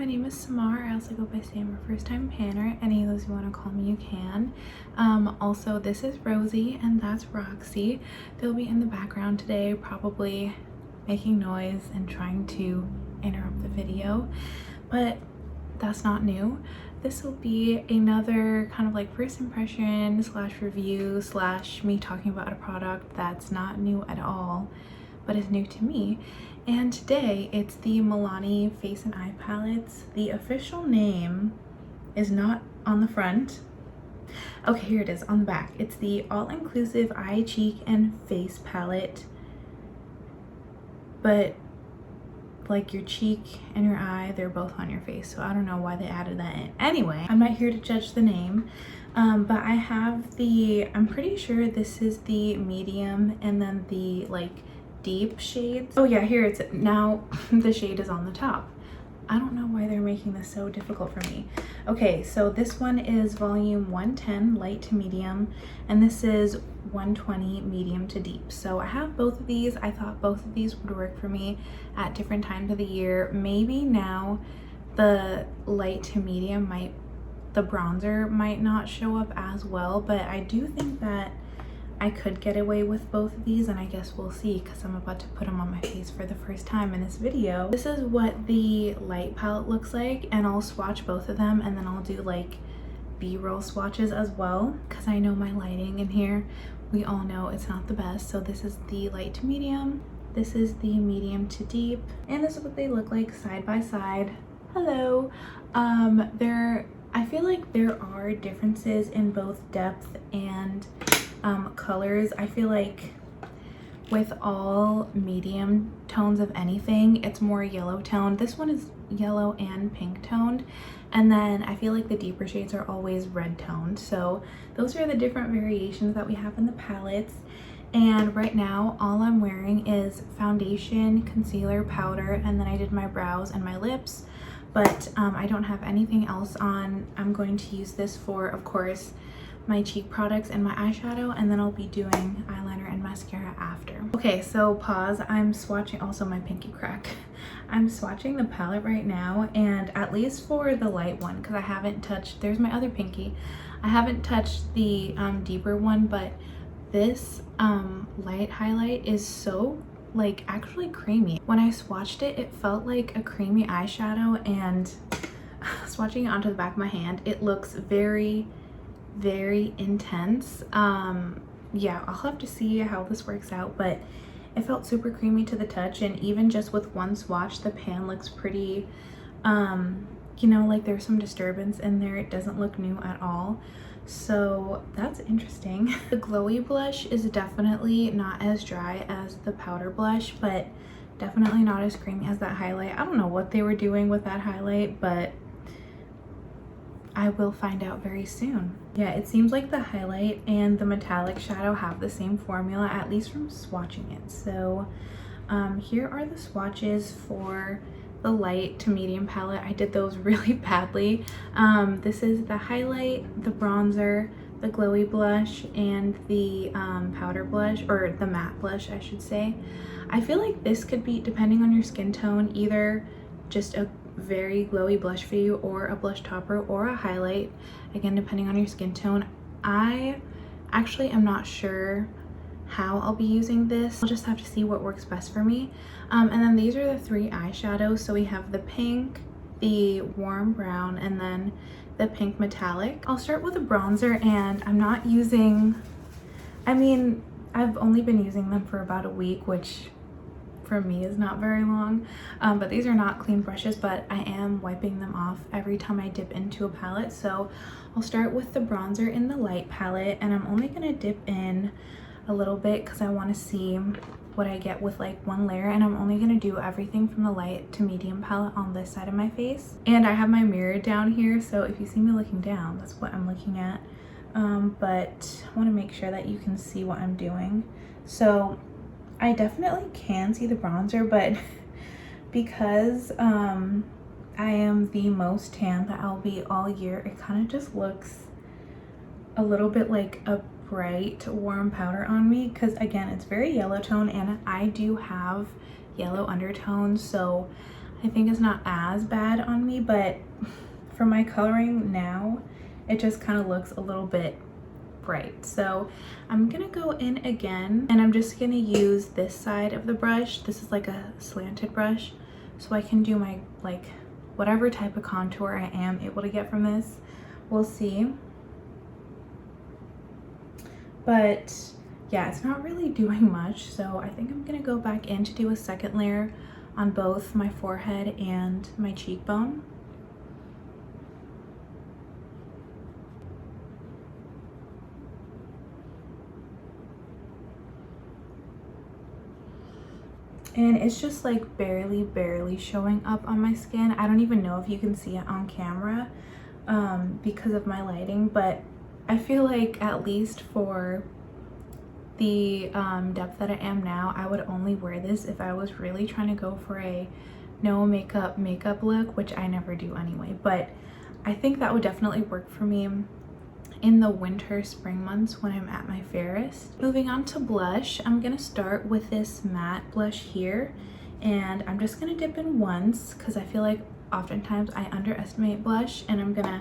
my name is Samar. I also go by Sam, or first time panner. Any of those you want to call me, you can. Also, this is Rosie and that's Roxy. They'll be in the background today, probably making noise and trying to interrupt the video, but that's not new. This will be another kind of like first impression slash review slash me talking about a product that's not new at all, but is new to me. And today it's the Milani face and eye palettes. The official name is not on the front. Okay, here it is on the back. It's the all-inclusive eye, cheek, and face palette, but like your cheek and your eye, they're both on your face, so I don't know why they added that in. Anyway, I'm not here to judge the name, but I have the, I'm pretty sure this is the medium and then the like deep shades. Oh yeah, here it's now. The shade is on the top. I don't know why they're making this so difficult for me. Okay, so this one is volume 110 light to medium, and this is 120 medium to deep. So I have both of these. I thought both of these would work for me at different times of the year. Maybe now the light to medium might, the bronzer might not show up as well, but I do think that I could get away with both of these, and I guess we'll see because I'm about to put them on my face for the first time in this video. This is what the light palette looks like, and I'll swatch both of them, and then I'll do like B-roll swatches as well because I know my lighting in here, we all know it's not the best. So this is the light to medium, this is the medium to deep, and this is what they look like side by side. Hello. I feel like there are differences in both depth and colors. I feel like with all medium tones of anything, it's more yellow toned. This one is yellow and pink toned, and then I feel like the deeper shades are always red toned. So those are the different variations that we have in the palettes. And right now all I'm wearing is foundation, concealer, powder, and then I did my brows and my lips, but I don't have anything else on. I'm going to use this for, of course, my cheek products and my eyeshadow, and then I'll be doing eyeliner and mascara after. Okay, so pause. I'm swatching, also my pinky crack. I'm swatching the palette right now, and at least for the light one, because I haven't touched, there's my other pinky. I haven't touched the deeper one, but this light highlight is so like actually creamy. When I swatched it, it felt like a creamy eyeshadow, and swatching it onto the back of my hand, it looks very intense. Yeah, I'll have to see how this works out, but it felt super creamy to the touch, and even just with one swatch, the pan looks pretty, you know, like there's some disturbance in there. It doesn't look new at all, so that's interesting. The glowy blush is definitely not as dry as the powder blush, but definitely not as creamy as that highlight. I don't know what they were doing with that highlight, but I will find out very soon. Yeah, it seems like the highlight and the metallic shadow have the same formula, at least from swatching it. So here are the swatches for the light to medium palette. I did those really badly. This is the highlight, the bronzer, the glowy blush, and the powder blush, or the matte blush I should say. I feel like this could be, depending on your skin tone, either just a very glowy blush for you, or a blush topper, or a highlight, again depending on your skin tone. I actually am not sure how I'll be using this. I'll just have to see what works best for me. And then these are the three eyeshadows. So we have the pink, the warm brown, and then the pink metallic. I'll start with a bronzer, and I'm not using, I mean, I've only been using them for about a week, which for me is not very long, but these are not clean brushes, but I am wiping them off every time I dip into a palette. So I'll start with the bronzer in the light palette, and I'm only gonna dip in a little bit because I want to see what I get with like one layer, and I'm only gonna do everything from the light to medium palette on this side of my face. And I have my mirror down here, so if you see me looking down, that's what I'm looking at. But I want to make sure that you can see what I'm doing. So I definitely can see the bronzer, but because I am the most tan that I'll be all year, it kind of just looks a little bit like a bright warm powder on me, because again it's very yellow tone, and I do have yellow undertones, so I think it's not as bad on me, but for my coloring now, it just kind of looks a little bit bright. So I'm gonna go in again, and I'm just gonna use this side of the brush. This is like a slanted brush, so I can do my like whatever type of contour I am able to get from this. We'll see. But yeah, it's not really doing much, so I think I'm gonna go back in to do a second layer on both my forehead and my cheekbone. And it's just like barely showing up on my skin. I don't even know if you can see it on camera because of my lighting, but I feel like at least for the depth that I am now, I would only wear this if I was really trying to go for a no makeup look, which I never do anyway. But I think that would definitely work for me in the winter spring months when I'm at my fairest. Moving on to blush, I'm gonna start with this matte blush here, and I'm just gonna dip in once because I feel like oftentimes I underestimate blush, and I'm gonna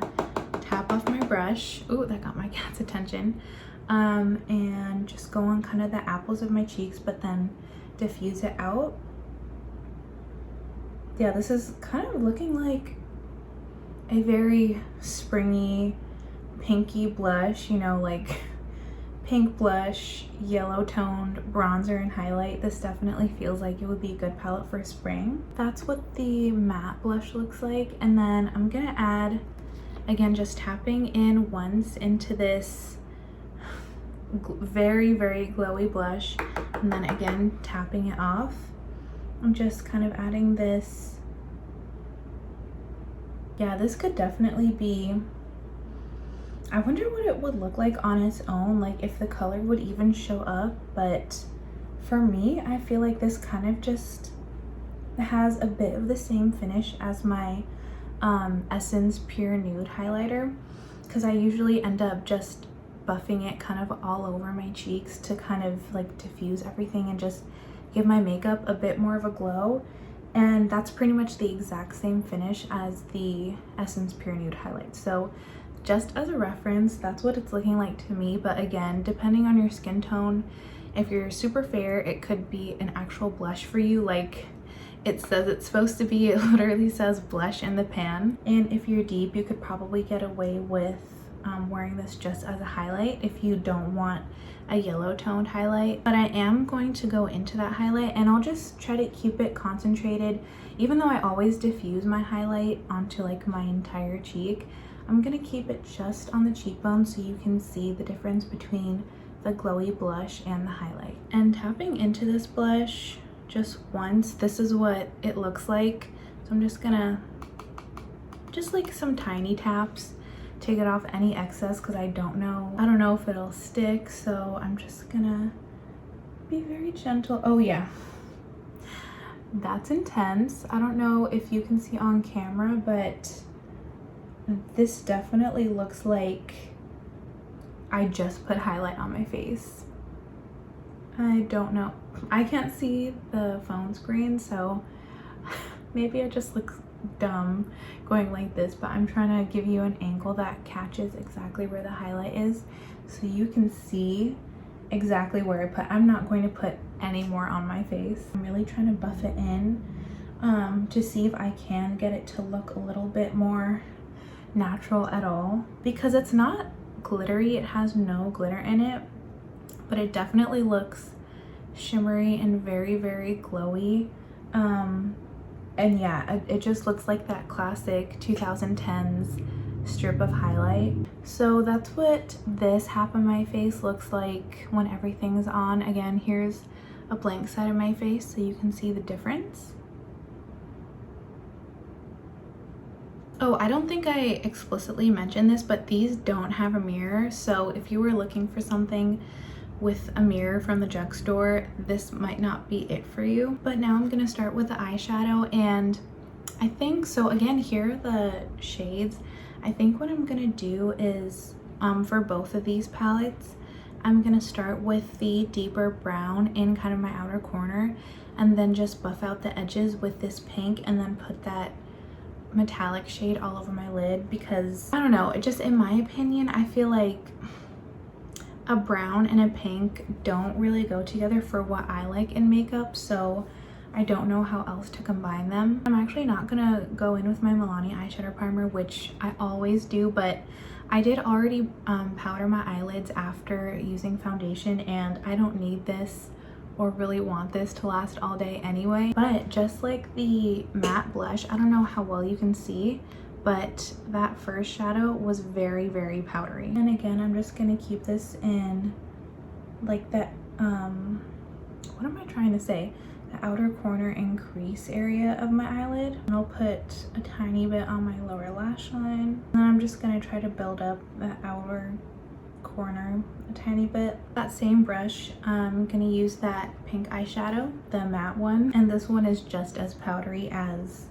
tap off my brush. Ooh, that got my cat's attention. And just go on kind of the apples of my cheeks, but then diffuse it out. Yeah, this is kind of looking like a very springy pinky blush, you know, like pink blush, yellow toned bronzer and highlight. This definitely feels like it would be a good palette for spring. That's what the matte blush looks like. And then I'm gonna add, again, just tapping in once into this very glowy blush, and then again tapping it off. I'm just kind of adding this. Yeah, this could definitely be, I wonder what it would look like on its own, like if the color would even show up. But for me, I feel like this kind of just has a bit of the same finish as my Essence Pure Nude highlighter, because I usually end up just buffing it kind of all over my cheeks to kind of like diffuse everything and just give my makeup a bit more of a glow. And that's pretty much the exact same finish as the Essence Pure Nude highlight. So just as a reference, that's what it's looking like to me. But again, depending on your skin tone, if you're super fair, it could be an actual blush for you, like it says it's supposed to be. It literally says blush in the pan. And if you're deep, you could probably get away with wearing this just as a highlight if you don't want a yellow toned highlight. But I am going to go into that highlight, and I'll just try to keep it concentrated. Even though I always diffuse my highlight onto like my entire cheek, I'm gonna keep it just on the cheekbone so you can see the difference between the glowy blush and the highlight. And tapping into this blush just once, this is what it looks like. So I'm just gonna, just like some tiny taps to get off any excess, because I don't know if it'll stick. So I'm just gonna be very gentle. Oh yeah, that's intense. I don't know if you can see on camera, but this definitely looks like I just put highlight on my face. I don't know. I can't see the phone screen, so maybe I just look dumb going like this, but I'm trying to give you an angle that catches exactly where the highlight is so you can see exactly where I put. I'm not going to put any more on my face. I'm really trying to buff it in to see if I can get it to look a little bit more natural at all, because it's not glittery. It has no glitter in it, but it definitely looks shimmery and very glowy. And yeah, it just looks like that classic 2010s strip of highlight. So that's what this half of my face looks like when everything's on. Again, here's a blank side of my face so you can see the difference. Oh, I don't think I explicitly mentioned this, but these don't have a mirror. So if you were looking for something with a mirror from the drugstore, this might not be it for you. But now I'm gonna start with the eyeshadow, and I think, so again, here are the shades. I think what I'm gonna do is, for both of these palettes, I'm gonna start with the deeper brown in kind of my outer corner, and then just buff out the edges with this pink and then put that metallic shade all over my lid, because I don't know, it just, in my opinion, I feel like a brown and a pink don't really go together for what I like in makeup, so I don't know how else to combine them. I'm actually not gonna go in with my Milani eyeshadow primer, which I always do, but I did already powder my eyelids after using foundation, and I don't need this or really want this to last all day anyway. But just like the matte blush, I don't know how well you can see, but that first shadow was very, very powdery. And again, I'm just gonna keep this in like that, what am I trying to say? The outer corner and crease area of my eyelid. And I'll put a tiny bit on my lower lash line. And then I'm just gonna try to build up the outer corner a tiny bit. That same brush, I'm gonna use that pink eyeshadow, the matte one. And this one is just as powdery as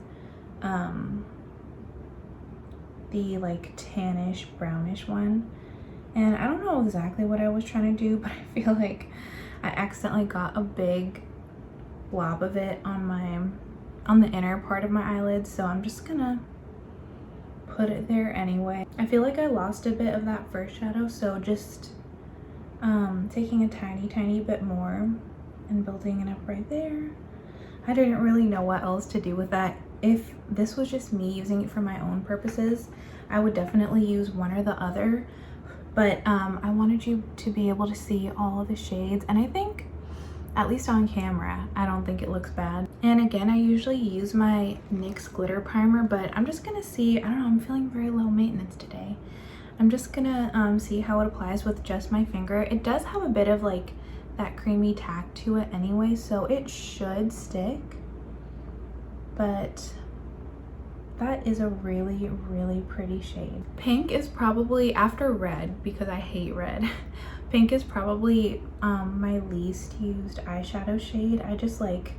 the like tannish brownish one. And I don't know exactly what I was trying to do, but I feel like I accidentally got a big blob of it on the inner part of my eyelids, so I'm just gonna put it there anyway. I feel like I lost a bit of that first shadow, so just taking a tiny bit more and building it up right there. I didn't really know what else to do with that. If this was just me using it for my own purposes, I would definitely use one or the other, but I wanted you to be able to see all of the shades, and I think, at least on camera, I don't think it looks bad. And again, I usually use my NYX glitter primer, but I'm just gonna see, I don't know, I'm feeling very low maintenance today. I'm just gonna see how it applies with just my finger. It does have a bit of like that creamy tack to it anyway, so it should stick. But that is a really, really pretty shade. Pink is probably, after red, because I hate red, pink is probably my least used eyeshadow shade. I just like,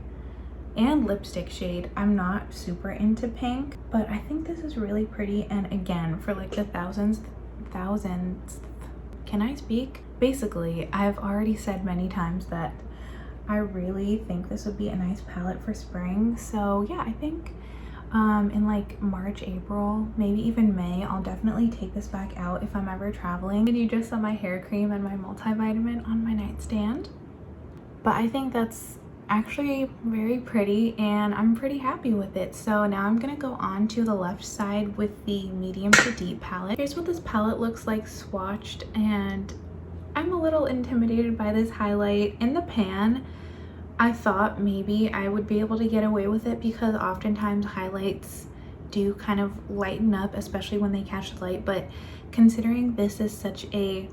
and lipstick shade. I'm not super into pink, but I think this is really pretty. And again, for like the thousandth, can I speak? Basically, I've already said many times that I really think this would be a nice palette for spring. So yeah, I think in like March, April, maybe even May, I'll definitely take this back out if I'm ever traveling. And you just saw my hair cream and my multivitamin on my nightstand. But I think that's actually very pretty and I'm pretty happy with it. So now I'm gonna go on to the left side with the medium to deep palette. Here's what this palette looks like swatched, and I'm a little intimidated by this highlight. In the pan, I thought maybe I would be able to get away with it because oftentimes highlights do kind of lighten up, especially when they catch the light. But considering this is such a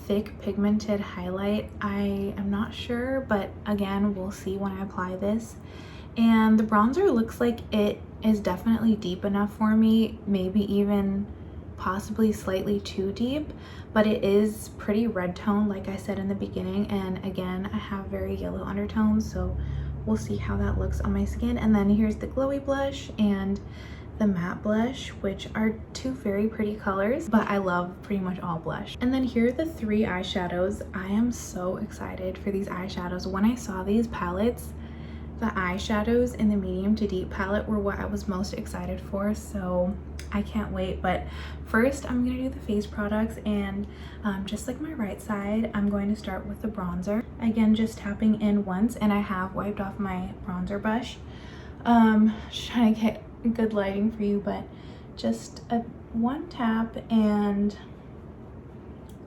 thick pigmented highlight, I am not sure, but again, we'll see when I apply this. And the bronzer looks like it is definitely deep enough for me, maybe even possibly slightly too deep, but it is pretty red tone like I said in the beginning, and again, I have very yellow undertones, so we'll see how that looks on my skin. And then here's the glowy blush and the matte blush, which are two very pretty colors, but I love pretty much all blush. And then here are the three eyeshadows. I am so excited for these eyeshadows. When I saw these palettes, the eyeshadows in the medium to deep palette were what I was most excited for, so I can't wait. But first I'm gonna do the face products, and just like my right side, I'm going to start with the bronzer. Again, just tapping in once, and I have wiped off my bronzer brush. Just trying to get good lighting for you, but just a one tap, and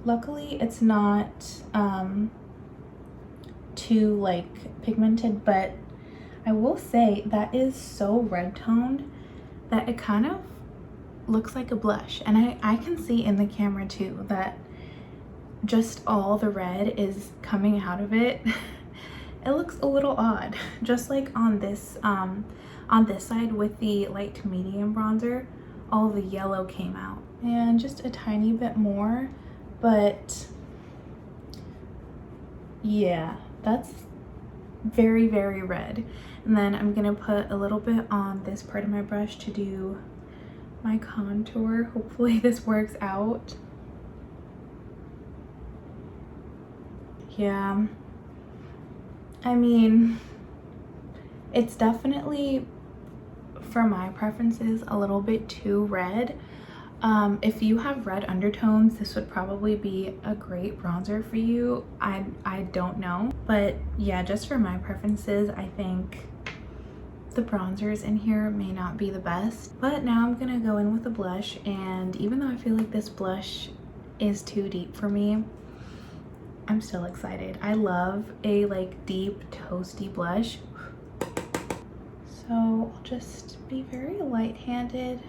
luckily it's not too like pigmented, but I will say that is so red toned that it kind of looks like a blush. And I can see in the camera too that just all the red is coming out of it. It looks a little odd, just like on this side with the light to medium bronzer, all the yellow came out. And just a tiny bit more, but yeah, that's very, very red. And then I'm gonna put a little bit on this part of my brush to do my contour. Hopefully this works out. Yeah, I mean, It's definitely, for my preferences, a little bit too red. If you have red undertones, this would probably be a great bronzer for you. I don't know, but yeah, just for my preferences, I think the bronzers in here may not be the best. But now I'm gonna go in with a blush, and even though I feel like this blush is too deep for me, I'm still excited. I love a like deep toasty blush. So I'll just be very light-handed.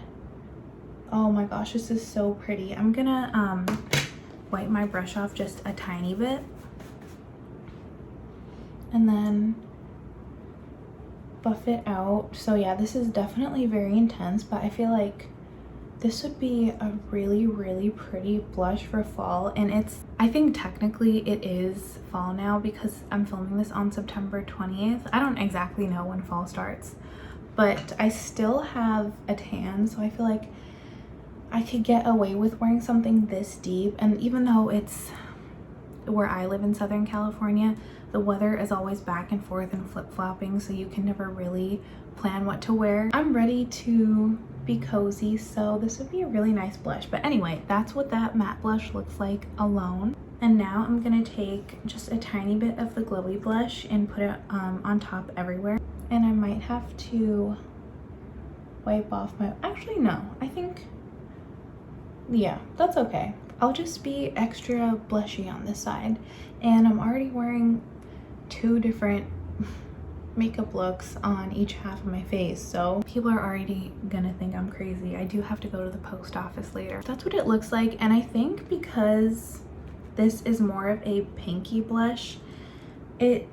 Oh my gosh, this is so pretty. I'm gonna wipe my brush off just a tiny bit, and then buff it out. So yeah, this is definitely very intense, but I feel like this would be a really, really pretty blush for fall. And I think technically it is fall now because I'm filming this on September 20th. I don't exactly know when fall starts, but I still have a tan, so I feel like I could get away with wearing something this deep. And even though it's where I live in Southern California, the weather is always back and forth and flip-flopping, so you can never really plan what to wear. I'm ready to be cozy, so this would be a really nice blush. But anyway, that's what that matte blush looks like alone. And now I'm gonna take just a tiny bit of the glowy blush and put it on top everywhere. And I might have to wipe off my, actually no, I think, yeah, that's okay. I'll just be extra blushy on this side. And I'm already wearing 2 different makeup looks on each half of my face, so people are already gonna think I'm crazy. I do have to go to the post office later. That's what it looks like. And I think because this is more of a pinky blush, it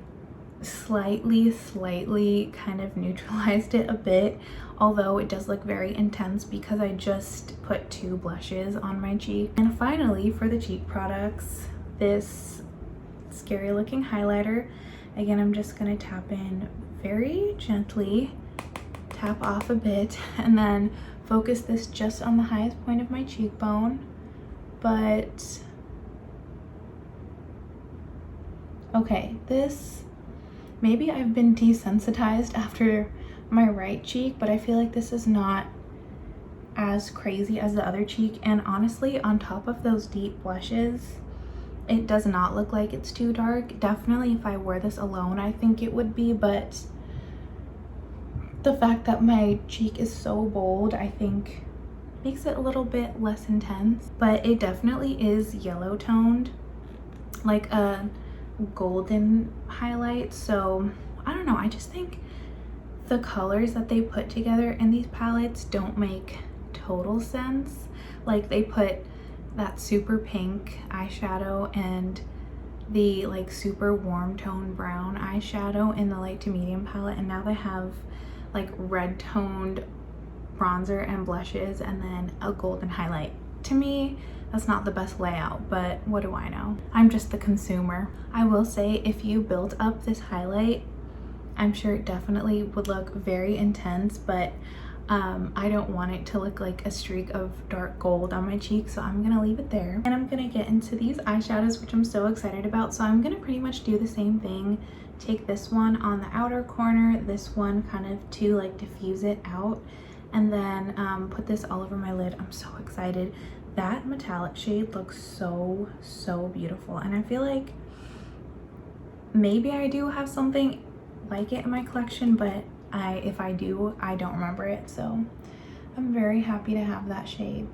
slightly kind of neutralized it a bit, although it does look very intense because I just put 2 blushes on my cheek. And finally, for the cheek products, this scary looking highlighter. Again, I'm just gonna tap in very gently, tap off a bit, and then focus this just on the highest point of my cheekbone. But okay, this, maybe I've been desensitized after my right cheek, but I feel like this is not as crazy as the other cheek. And honestly, on top of those deep blushes, it does not look like it's too dark. Definitely if I wear this alone, I think it would be, but the fact that my cheek is so bold, I think makes it a little bit less intense. But it definitely is yellow toned, like a golden highlight. So I don't know, I just think the colors that they put together in these palettes don't make total sense. Like they put that super pink eyeshadow and the like super warm tone brown eyeshadow in the light to medium palette, and now they have like red toned bronzer and blushes and then a golden highlight. To me, that's not the best layout, but what do I know? I'm just the consumer. I will say, if you build up this highlight, I'm sure it definitely would look very intense, but I don't want it to look like a streak of dark gold on my cheek, so I'm gonna leave it there. And I'm gonna get into these eyeshadows, which I'm so excited about. So I'm gonna pretty much do the same thing. Take this one on the outer corner, this one kind of to like diffuse it out, and then put this all over my lid. I'm so excited. That metallic shade looks so beautiful, and I feel like maybe I do have something like it in my collection, but if I do, I don't remember it, so I'm very happy to have that shade.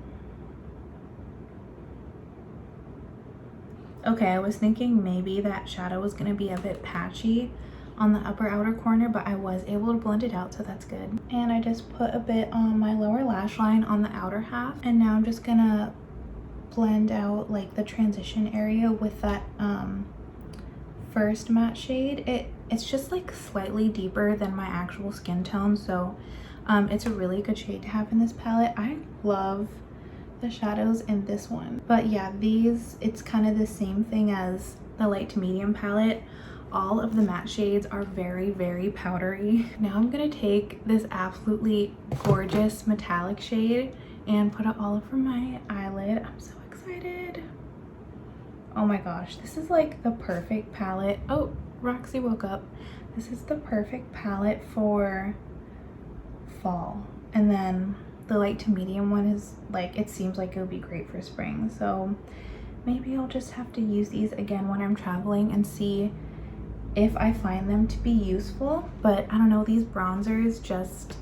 Okay, I was thinking maybe that shadow was gonna be a bit patchy on the upper outer corner, but I was able to blend it out, so that's good. And I just put a bit on my lower lash line on the outer half, and now I'm just gonna blend out like the transition area with that first matte shade. It's just like slightly deeper than my actual skin tone, so it's a really good shade to have in this palette. I love the shadows in this one. But yeah, these, it's kind of the same thing as the light to medium palette. All of the matte shades are very powdery. Now I'm gonna take this absolutely gorgeous metallic shade and put it all over my eyelid. I'm so excited. Oh my gosh, this is like the perfect palette. Oh, Roxy woke up. This is the perfect palette for fall. And then the light to medium one is like, it seems like it would be great for spring. So maybe I'll just have to use these again when I'm traveling and see if I find them to be useful. But I don't know, these bronzers just,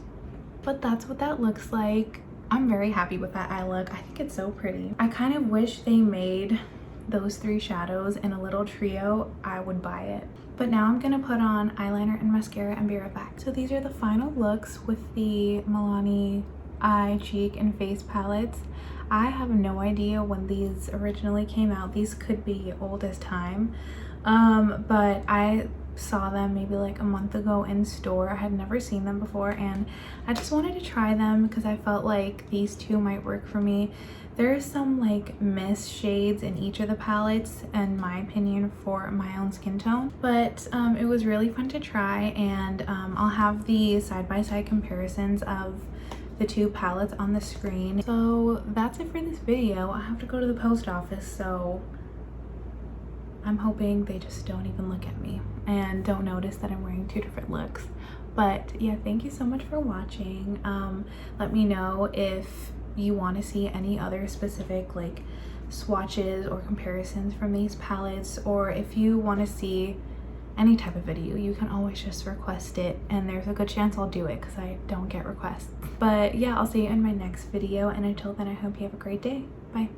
but that's what that looks like. I'm very happy with that eye look. I think it's so pretty. I kind of wish they made those 3 shadows in a little trio. I would buy it. But now I'm gonna put on eyeliner and mascara and be right back. So these are the final looks with the Milani eye, cheek, and face palettes. I have no idea when these originally came out. These could be old as time. But I saw them maybe like a month ago in store. I had never seen them before and I just wanted to try them because I felt like these 2 might work for me. There's some like mist shades in each of the palettes in my opinion for my own skin tone, but it was really fun to try, and I'll have the side-by-side comparisons of the 2 palettes on the screen. So that's it for this video. I have to go to the post office, so I'm hoping they just don't even look at me and don't notice that I'm wearing 2 different looks. But yeah, thank you so much for watching. Let me know if you want to see any other specific like swatches or comparisons from these palettes, or if you want to see any type of video, you can always just request it, and there's a good chance I'll do it because I don't get requests. But yeah, I'll see you in my next video, and until then I hope you have a great day. Bye.